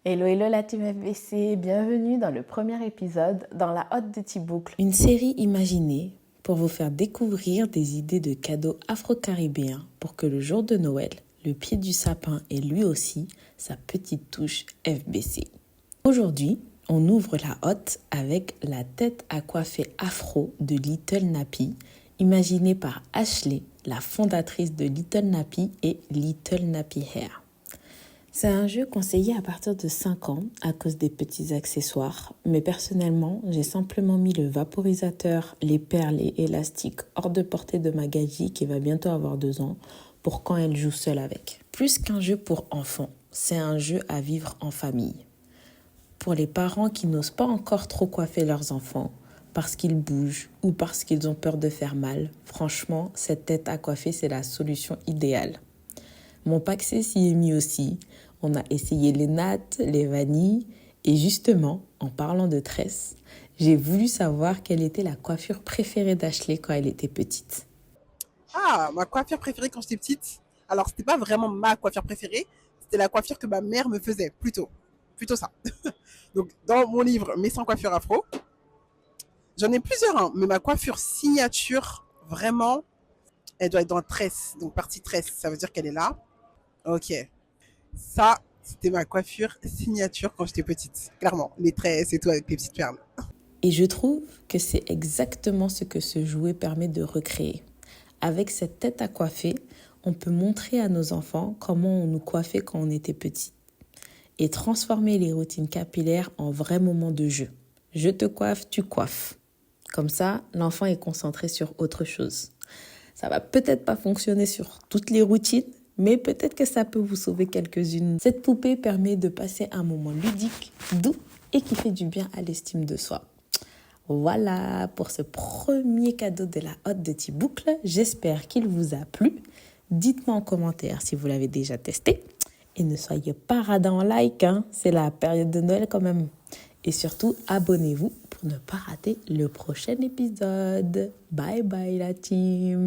Hello, hello la team FBC, bienvenue dans le premier épisode dans la hotte de Tiboucle. Une série imaginée pour vous faire découvrir des idées de cadeaux afro-caribéens pour que le jour de Noël, le pied du sapin ait lui aussi sa petite touche FBC. Aujourd'hui, on ouvre la hotte avec la tête à coiffer afro de Little Nappy, imaginée par Ashley, la fondatrice de Little Nappy et Little Nappy Hair. C'est un jeu conseillé à partir de 5 ans à cause des petits accessoires, mais personnellement, j'ai simplement mis le vaporisateur, les perles et élastiques hors de portée de ma Gaji qui va bientôt avoir 2 ans pour quand elle joue seule avec. Plus qu'un jeu pour enfants, c'est un jeu à vivre en famille. Pour les parents qui n'osent pas encore trop coiffer leurs enfants parce qu'ils bougent ou parce qu'ils ont peur de faire mal, franchement, cette tête à coiffer, c'est la solution idéale. Mon paxé s'y est mis aussi. On a essayé les nattes, les vanilles. Et justement, en parlant de tresses, j'ai voulu savoir quelle était la coiffure préférée d'Ashley quand elle était petite. Ah, ma coiffure préférée quand j'étais petite. Alors, c'était pas vraiment ma coiffure préférée. C'était la coiffure que ma mère me faisait, plutôt. Plutôt ça. Donc, dans mon livre Mes 100 coiffures afro, j'en ai plusieurs, hein, mais ma coiffure signature, vraiment, elle doit être dans tresse. Donc, partie tresse, ça veut dire qu'elle est là. Ok. Ça, c'était ma coiffure signature quand j'étais petite. Clairement, les tresses et tout avec les petites perles. Et je trouve que c'est exactement ce que ce jouet permet de recréer. Avec cette tête à coiffer, on peut montrer à nos enfants comment on nous coiffait quand on était petit et transformer les routines capillaires en vrais moments de jeu. Je te coiffe, tu coiffes. Comme ça, l'enfant est concentré sur autre chose. Ça va peut-être pas fonctionner sur toutes les routines, mais peut-être que ça peut vous sauver quelques-unes. Cette poupée permet de passer un moment ludique, doux et qui fait du bien à l'estime de soi. Voilà pour ce premier cadeau de la hotte de Tiboucle. J'espère qu'il vous a plu. Dites-moi en commentaire si vous l'avez déjà testé. Et ne soyez pas radins en like, hein. C'est la période de Noël quand même. Et surtout, abonnez-vous pour ne pas rater le prochain épisode. Bye bye la team.